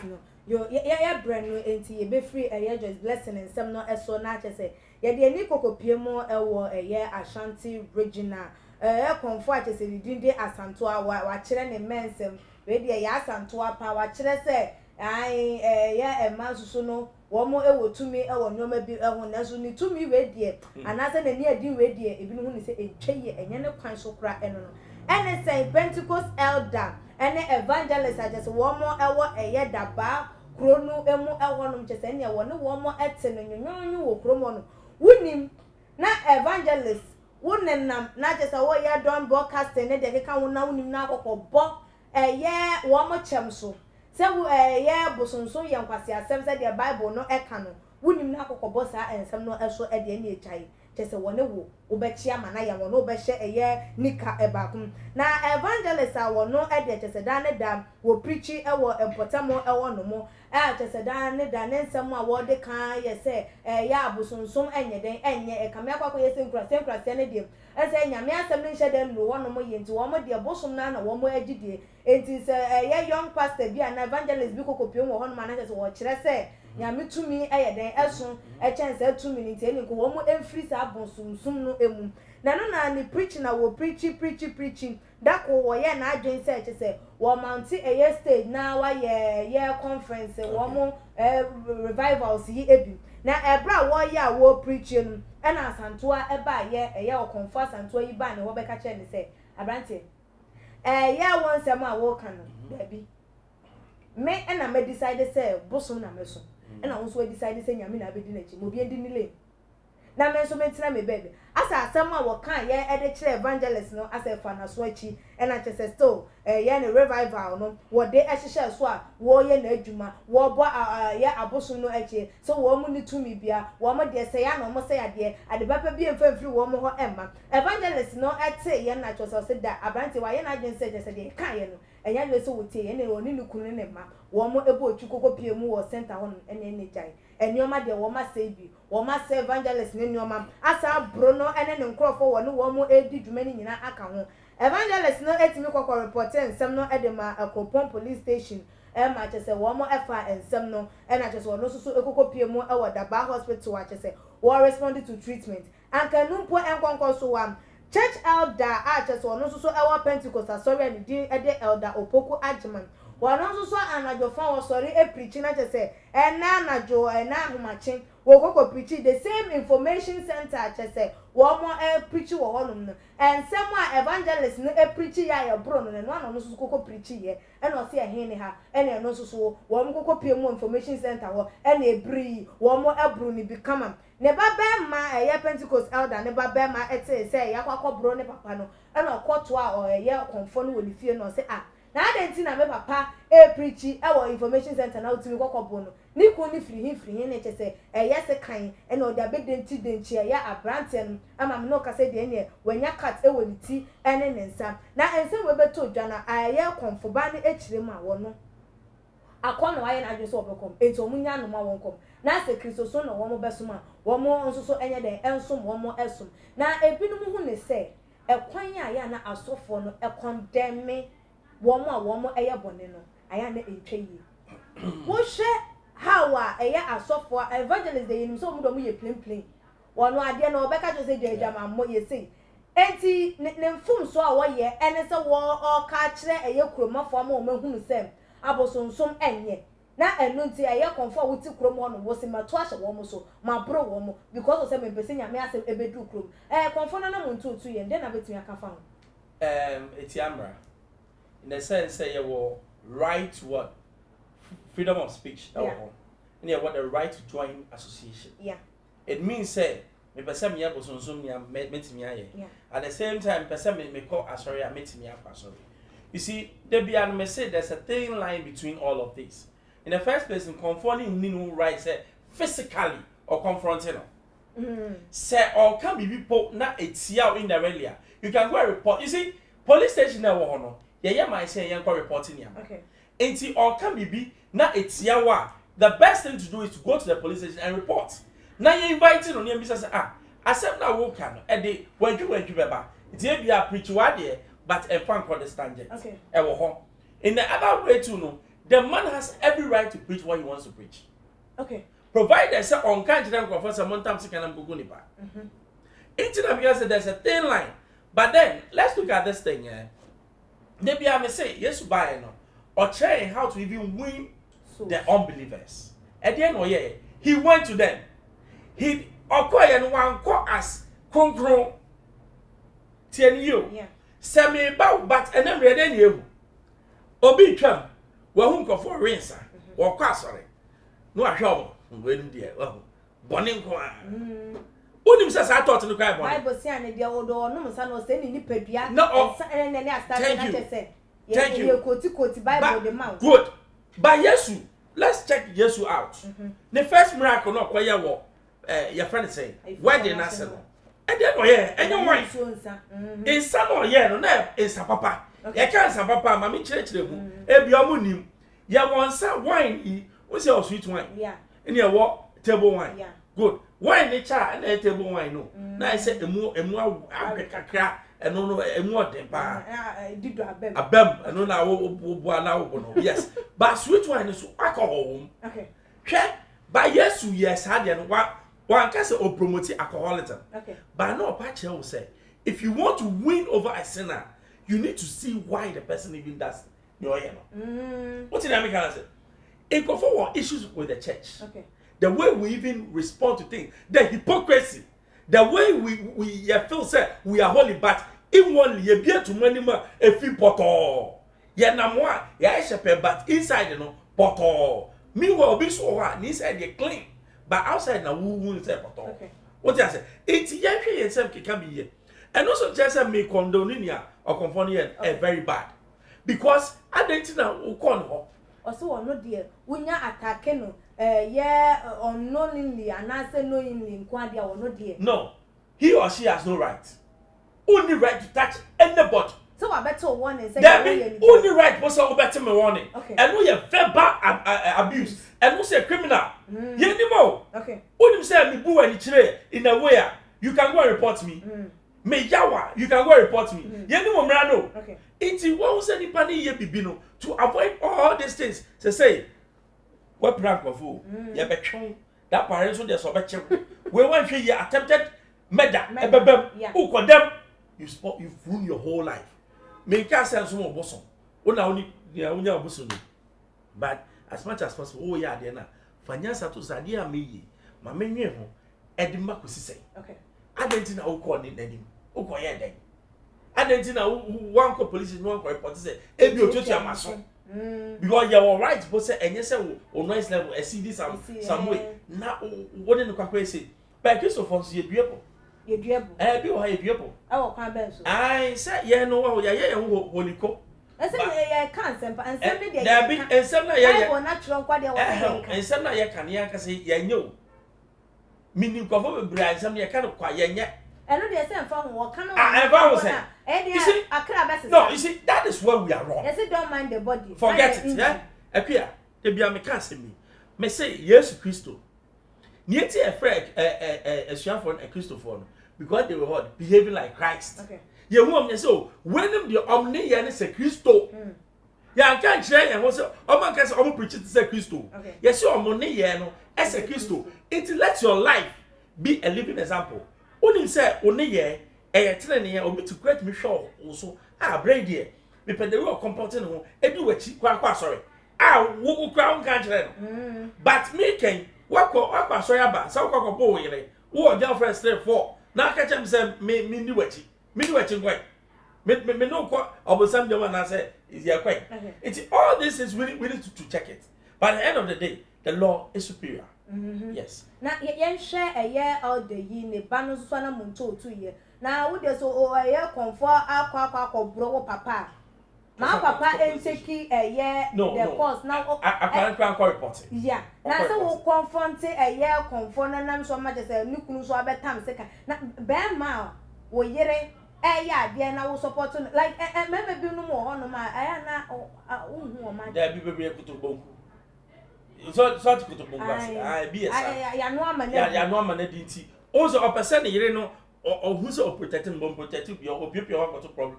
Speaker 6: no yo ya brand no enti ye be free just blessing and some no eso na che say ye de ani kokopie mu ewo Ashanti regional konfo a che say dinde asanto a wa kire ne mensem we de ya asanto apa wa kire say ai emansusu no wo mo ewo tumi ewo nyoma bi eho na so ni tumi we de anase na ni adi we de ebi no hu ni say etweye enye ne kwan so kra eno no ene say Pentecost elder ene evangelist ajes wo mo ewo daba kronu emu ewo no mche say ne wo ne wo mo ete no nyonyo wo kromo no wunim na evangelist wonenam na ajes wo ye don broadcasting ne de keka wona wunim na akokọbọ wo mo chemso se bosonso ye nkwase asem se the Bible no eka no wunim na akokọbọ sa ensem no eso de ne echai chese wone wo obechia mana ya wono obehye nika ebakum na evangelist a wono de chese da ne da wo preachi ewo empotamo ewo no mo chese da ne da ne nsem a wo de kan ye se ya abosonsom enye den enye ekame akwakọ ye se nkrase ne dem ese nyame asem ne hye den no wono mo ye nti wo mo de bosom na wo mo agidie enti se young pastor bi na evangelist bi kokopio wo hono mana chese wo kire se nyame tumi den esun chense tumi ni nteni ko wo mo emfiri sa abonsumsum no emu na no na ni preaching na wo preaching da ko wo ye na adwen se che wo mount stage na wa ye conference wo mo revivals yi ebi na ebra wo ye a wo preaching no na asantoa eba ye o confess asantoa yi ba ne wo be ka che ni se abrante ye won sem a wo kan no dabi me na me decide say bosom na me so and I also decided say nyame na bedi na chi mo bi endi nile na me so mentina me bebe asa asem a wo kan ye ede kire evangelist no asa fa na so achi and I just still ye ne revival no wo de ehihye so a wo ye na adwuma wo bo ye abosom no achi so wo mu ni tumi bia wo mo de say ya na mo say ade ade papa bi emfamfiri wo mo ho emma evangelist no ete ye na choso se da abranti wa ye na adwen say just de kan ye no enya le so wotie ye ne oni ni kunu ne ma wo mo ebo otwukoko pie mu wo center ho ene jai enioma de wo ma say bi wo ma say evangelist ne enioma asa bro no ene ne nkrofo wo ne wo mo edi dwumani nyina aka ho evangelist no etimi kokko report ensem no edema Akropong police station ma chese wo mo efa ensem no na chese wo no so ekoko pie mu e wo Daba hospital wa chese wo respond to treatment anka numpo enkonko so wa church elder chese wo no so e wo Pentecost sorry and di elder Opoku Agyeman wono so anajo fa wo sorry preaching na chese na anajo na ahomache wo kokko preach the same information center chese wo mo preach wo honum no ensem a evangelist no preach ya bro no no so kokko preach ye e no se he ne ha e ne no so wo mo kokko pie mu information center wo e na ebri wo mo ebru ni become ne baba ma Pentecost elder ne baba ma ete se ya kwakọ bro ne papa no e na kwoto a ye konfo no wo ni fie no se na adenti na me papa preachi e wo information center na utimi kokobo no ni ko ni free ne chese yes kan e na oda bedenti denchi ya abrante no ama me no ka se de ne wanya cat e woni ti ene ne nsa na ense we beto dwa na aye konfoba ne echire ma wo no akọ na waye na adwe so obekom enti omunya no ma wonkom na se kristo so na wo mo besoma wo mo nso so enye den ensom wo mo esom na ebinum hu ne se ekwan ya na asofo no ekondeme wo mo eye bone no aya na entwe yi wo hwe hawa eye asofo evangelist de yin so mo do mo ye plain wo no ade na obeka jo se dwa ma mo ye sei enti ne mfum so a wo ye ene se wo o ka kire eye kuromafo ma o mahunu sem abosonsom enye na enu nti aye konfo wuti krom ho no wo se mato ahye wo mo so ma bro wo mo because of say me pese nyame ase ebedu krom konfo no na mo ntutu ye nde na betumi aka fa ho
Speaker 7: eti amra in the sense say you will right what freedom of speech that one and you what the right to join association it means say me pese me abosonsom nya metimi aye at the same time pese me call asori a metimi akwa sorry. You see, there may say there's a thin line between all of this. In the first place, in confronting no right, say physically or confronting them. Say or can be people not a in the earlier. You can go and report. You see, police station now no. Yeah, might say you can reporting him.
Speaker 6: Okay.
Speaker 7: Ain't or can be not a tiawa. The best thing to do is to go to the police station and report. Now you invited on your business. I said now walk can. And they when you beba. It's here be a preach what there. But a fan understand it.
Speaker 6: Okay.
Speaker 7: In the other way too, no, the man has every right to preach what he wants to preach.
Speaker 6: Okay.
Speaker 7: Provided say on can't for some time she can go nipa. Because there's a thin line. But then let's look at this thing. Maybe I may say yes buy no or trying how to even win the unbelievers. At the end of the year, he went to them. He acquired one call as concro. Tell you.
Speaker 6: Yeah.
Speaker 7: Semi ba but enem rede ne ehu obi twam wa hu nkofo rinsa wo kwa sore no ahwe obo ngwenu de wahu bone nko a unim se sa thought no kai bone
Speaker 6: Bible say an de odo no msa no se ni nipadua
Speaker 7: no
Speaker 6: ne astart na tese
Speaker 7: thank you
Speaker 6: ye koti Bible de mouth
Speaker 7: good but Yesu let's check Yesu out the first miracle no kwa ye wo your friend say wedding na se no and then oye enyo wan insa no oye no na insa papa ye kan insa papa ma me chire mu ebi omunim ye wonsa wine we say sweet wine and ye wo table wine good wine ni cha na table wine no na say emu kakra eno no emu odem pa
Speaker 6: dido
Speaker 7: abem eno na wo na wo no yes but sweet wine so alcohol
Speaker 6: okay
Speaker 7: hwe ba Yesu yes ade no one can say or promote alcoholism.
Speaker 6: Okay.
Speaker 7: But no patch will say if you want to win over a sinner, you need to see why the person even does your What did I say? It go for issues with the church.
Speaker 6: Okay.
Speaker 7: The way we even respond to things, the hypocrisy, the way we feel say we are holy, but in one ye be to many more a few bottle. Yeah, namwa, yeah, shepherd, but inside you know, bottle. Meanwhile, be so hard, inside you clean. But outside now, who will say bottle? Okay. What I say? It's yankee and some can be here. And also, just me condone or confirm very bad. Because I didn't know who call
Speaker 6: also no dear when you attack no yeah unknowingly and answer knowingly inquiry or no dear.
Speaker 7: No, he or she has no right. Only right to touch anybody.
Speaker 6: So I better one and say
Speaker 7: only right was all better me warning.
Speaker 6: Okay.
Speaker 7: And we have verbal abuse. And we say criminal. You anymore.
Speaker 6: Okay.
Speaker 7: Only say me boo and chile in a way you can go and report me. Me yawa, you can go and report me. You anymore no.
Speaker 6: Okay.
Speaker 7: It's one say ni pani ye bibino to avoid all these things. Say what prank of fool? You be chon. That parents so they so be we want you attempted murder. Who condemn you ruin your whole life. Me can say some bosom. Una only unya bosom. But as much as possible, oh yeah, there na. Fanyasa to sadia me ma menwe ho edima kosi sei.
Speaker 6: Okay.
Speaker 7: Adentina wo call ni nadim. Wo call ye den. Adentina one call police no one call report say e bi otutu amaso. Because you are right, but say enye say o noise level e see this some way. Na what in kwakwa say. But Christopher so ye duepo.
Speaker 6: Ye duepo.
Speaker 7: Bi o ha ye duepo.
Speaker 6: I will come back so.
Speaker 7: I say ye no wo ye holiko.
Speaker 6: I said, can't send, and send me
Speaker 7: there be and some na ye
Speaker 6: natural quality.
Speaker 7: And some na ye can ya say ye know. Meaning cover brand some ye kind of quiet yet.
Speaker 6: And no, they say from what can
Speaker 7: you see, no, you see, that is where we are wrong.
Speaker 6: Yes, don't mind the body.
Speaker 7: Forget it, yeah? Appear, they be a mechanic me. May say, yes, Christo. Nieti a friend, a Shamford, a Christopher, because they were what? Behaving like Christ. Okay. You want so when them the omni and say Christo. Yeah, I can't share and also, oh, my guys, I'm preaching to say Christo. Yes, your money, as a Christo. It let your life be a living example. Only say, only ye, a training or be to create me show also. Brain dear. Me pay the real comporting home, and do what quite sorry. Woo crown country. But me can work sorry about some cock boy, who girlfriend straight for. Now catch him say, me do what you way. Me no quite, or some woman I say, is your quite. It's all this is really to check it. But at the end of the day, the law is superior. Yes.
Speaker 6: Now, yen share a year out the year, Banos Swana Munto 2 years. Now, would you so a year comfort our bro papa? My papa ain't taking a year, the course now.
Speaker 7: I can't report it.
Speaker 6: Yeah. Now, so we'll confront a year comfort and I'm so much as a new so about time second. Now, Bam Mao, wo yere, yeah, dear, now support like a member be no more on my I
Speaker 7: there be able to book. So to put a I be a no man didn't also a person you know or who's a protecting bomb protective or people got a problem.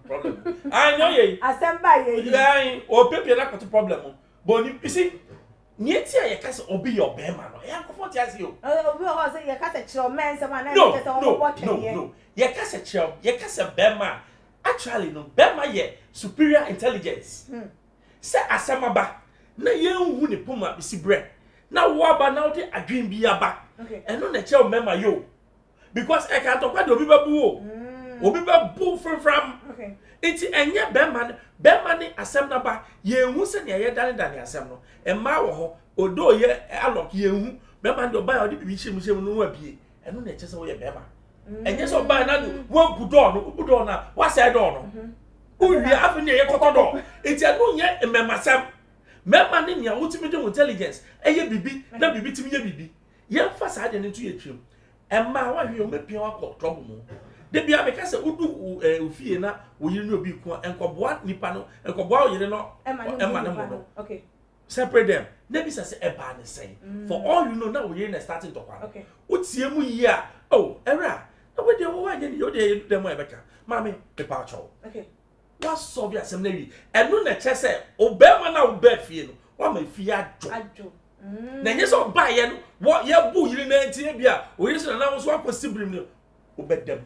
Speaker 7: I know ye.
Speaker 6: I stand by ye
Speaker 7: or people got a problem. But you see, Nietzsche, you can't obey your bear man. I am comfort as you.
Speaker 6: Oh, you can't a chill man, someone
Speaker 7: no. You can't a chill, you can't a bear man. Actually, no, bear man ye superior intelligence. Say Asamaba. Na yen hu ne poma bisi bre na wo aba na wo de adwen bi aba eno na che o mema yo because e ka to kwa de obi babu o obi babu from enti enye bema ne asem na ba yen hu se ne ye dane asem no e ma wo ho odo ye alok yen hu bema de oba odi bi hyem no abie eno na che se wo ye bema enye so ba na wo gudo na wa say do no uwi afi ne ye kotodo enti eno nye ememasem memma ne nya ultimate intelligence eye bibi na bibi timi ye bibi ye fa sa de ne to ye twem emma wa hwe o mepia wa trouble mu de bia me ka se udu ofie na wo yiri no obi ku enkoboa nipa no enkoboa o yiri no emma ne mo no
Speaker 6: okay
Speaker 7: separate them na bi say eba ne say for all you know na wo yiri na starting to kwa
Speaker 6: okay
Speaker 7: utie mu yi a oh era na we de wo wa ye yo de dem e beka mama pe pa cho
Speaker 6: okay
Speaker 7: what solve your seminary and no na chese obema na obe fie no wa ma fie ajo na nye so ba ye no wo ye bu yiri na ntie bia o yesu na wo so akosibrim no obedam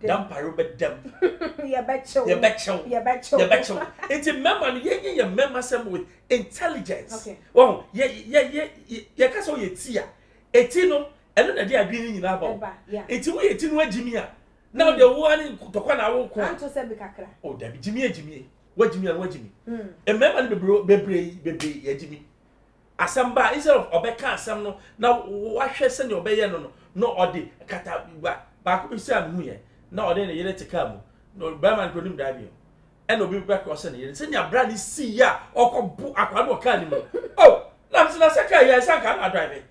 Speaker 7: dam paro bedam
Speaker 6: ye becho
Speaker 7: it's a member no ye member sem with intelligence okay oh ye ka so ye tia eti no eno na dia adwini nyina ba eti wo eti no agimi a now the one to kwa na wo ko
Speaker 6: anto se bi kakra
Speaker 7: oh da bi jimi wajimi e member no bebre ye jimi asamba instead of obeka asam no na wa hwe se ne obeye no odi kata ba ko bi se am hu ye na odi ne yele tika mu no ba man konim da bi e no bi back o se ne yele se nya bra ni si ya okobu akwa no ka ni mu oh na mse na saka ya saka na drive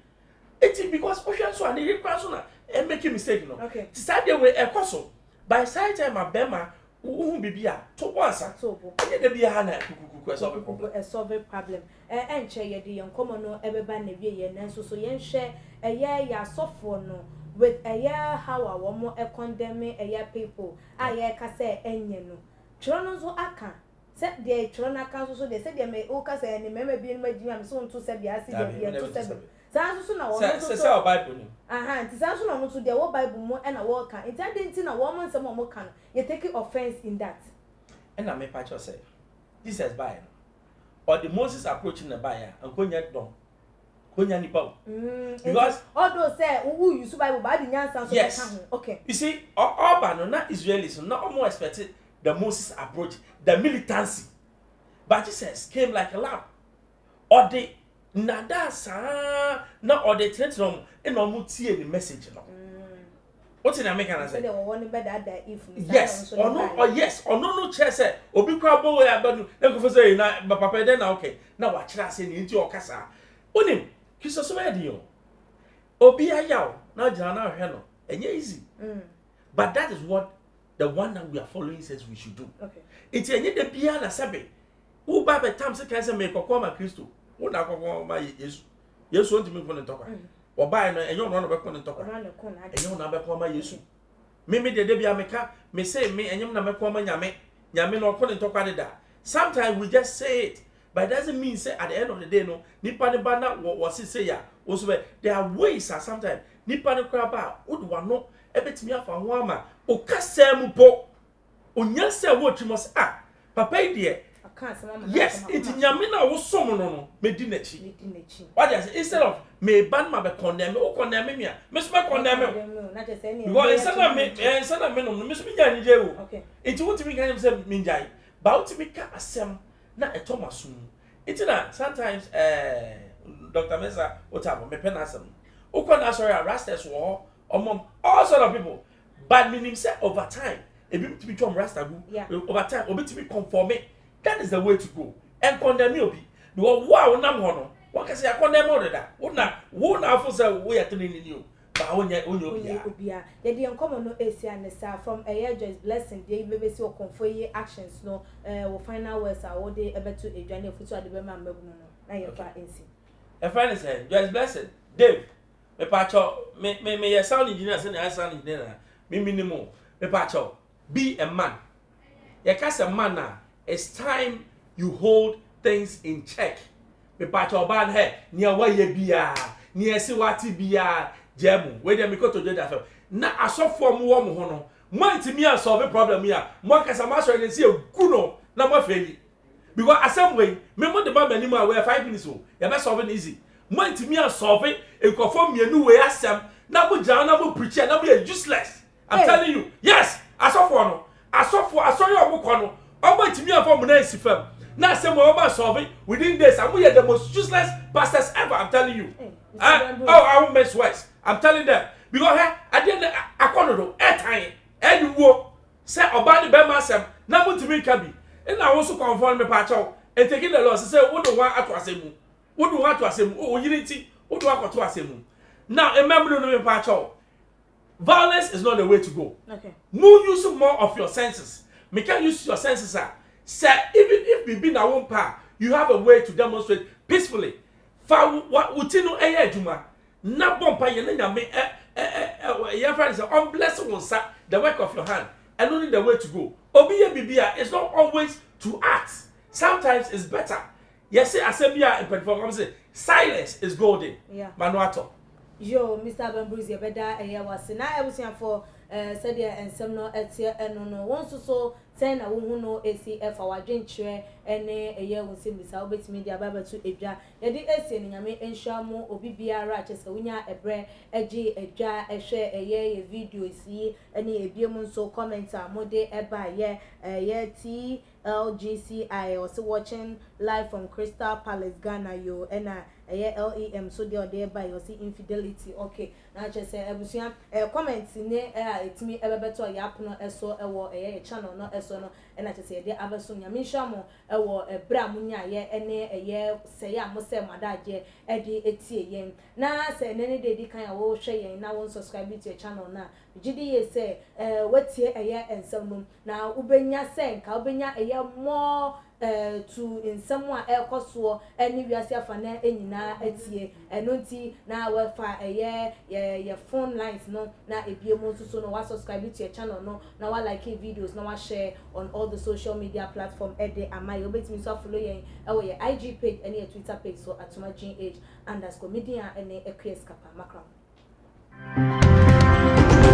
Speaker 7: it because ocean so and he cross na e make mistake no
Speaker 6: okay
Speaker 7: tisade we e koso by side time abema wo bibia to wansa
Speaker 6: to bo
Speaker 7: e de bia ha na kukuku solve problem
Speaker 6: e solve problem enche ye de yenkomo no ebeba na wie ye nanso so yen hwe eye ya sofo no with eye how a wo mo e condemn eye people aye ka say enye no chrono so aka se de chrono aka so de se de me o ka say ni mema bi ni magimi am so nto se bia se de bia to se sanso na wo so
Speaker 7: se Bible ni
Speaker 6: nti sanso na wo so de wo Bible mo e na wo ka nti adenti na wo mo nsem mo ka no you take offense in that
Speaker 7: and na me patch say Jesus by or the Moses approaching the buyer and konya don konya nipa because
Speaker 6: although say who use Bible but the nyansa so
Speaker 7: yes.
Speaker 6: Okay
Speaker 7: you see all no not Israelis not almost expected the Moses approach the militancy but Jesus came like a lamb or the nada sa na or the threat no e no mu tie the message no What in American I
Speaker 6: say
Speaker 7: say?
Speaker 6: they were one better that if
Speaker 7: Yes, or no, or yes, or no chair say, obi kwa bo ya badu, na ko say na papa den na okay. Na wa kira say ni nti o kasa. Onim, kiso so be di o. Obi ayaw, na jana na hwe no. Enye easy. But that is what the one that we are following says we should do.
Speaker 6: Okay.
Speaker 7: It's enye de bia na sebe. Wo ba be tam se kan say me kokko ma Kristo. Wo na kokko ma Yesu. Yesu onti me ko ne tokwa. Oba no enye ono no be ko ne tokwa. Enye ono be ko ma Yesu. Me de bia meka me say me enyem na me ko ma nyame no ko ne tokwa de da. Sometimes we just say it, but it doesn't mean say at the end of the day no nipa ne ba na what say ya. Also there are ways sometimes nipa ne kwa ba odwa no ebetimi afa ho ama o kasa mu po onya se wo twimo se papa ide yes it nyame na wo som no me di nachi what does instead of me ban ma be condemn o condemn me me so be condemn
Speaker 6: na je say ni
Speaker 7: because instead of me no me so be nya ni je o
Speaker 6: okay
Speaker 7: it won't me say me njai ba won't me ka asem na etomaso it na sometimes Dr. Mesa Otabo me penasem ukona sorry rastas wo all sort of people but meaning say over time ebi to be come rasta go over time obi to be conform that is the way to go and condemn you obi because wo nam ho no what can say I condemn all that wo na afo say we are telling you ba onya
Speaker 6: obia ye de enkomo no esia ne sa from a year just blessing dey bebe si okonfo yi actions no wo final words are wo dey ebeto edwane afutu ade be ma mbabu no na ye fa ensi
Speaker 7: a friend said just blessing Dave me pacho me sound engineer say na sound engineer me minimum me pacho be a man you can say man na it's time you hold things in check me pacho ban he ni awa ye bia ni esi wati bia jemu we dem ko to joda fa na asofo mo wo mo ho no mo antimi an solve problem ya mo kasa ma so ne si egu no na mo fa yi because asem way me mo de ba mani ma we 5 minutes o ya be solve easy mo antimi an solve ekofo mienu we asem na mo jan na mo preach na mo useless I'm telling you yes asofo no asofo asori omukọ no omo antimi an fo mo na isifam na asem o ba solve within days am we the most useless pastors ever I'm telling you I won't mess words I'm telling them because I didn't akonodo time anywo say oba de be masem na mutimi ka bi na wo so conform me pa chaw and taking the law say wo do wan ato asemu wo do wan ato asemu o yiriti wo do akoto asemu now remember no me pa chaw violence is not the way to go
Speaker 6: okay
Speaker 7: more use more of your senses me can use your senses say even if we be na one pa you have a way to demonstrate peacefully fa what utino eye adwuma na bompa ye na nyame your friends say bless one sa the work of your hand and only the way to go obi ye bibia it's not always to act sometimes it's better yes say asembia in perform say silence is golden manuato
Speaker 6: yo Mr. Bambruzi beda wase na ebusian for said there and some no etie eno no won so say na wo hu no ACF awadwenkyere ene eye wo se misa obetimi dia baba to edwa ye de ese ni nyame enhwa mo obi biara chese wonya ebre eji edwa ehwe eye videos yi ene ebiem nso commenter mode eba ye TLGCI also watching live from Crystal Palace Ghana yo ena LEM so they are there by you see infidelity okay na just say ebusuan comment ne etimi ebebeto yap no eso ewo channel no eso no na just say dey abeso nyame hwa mo ewo ebra munya ye ene say ya mo say madaje edi etie yen na say ne dey kan ya wo hwe yen na wo subscribe to your channel na gidi ye say wetie ensem no na ubenya say nka ubenya more to in someone ekoso any wiase afana enyina atie enonti na we fa your phone lines no na ebiemo so no wa subscribe to your channel no na wa like videos na wa share on all the social media platform ede amai obetimi so follow yen your IG page and your Twitter page so @GH_media and ekwieskapa makram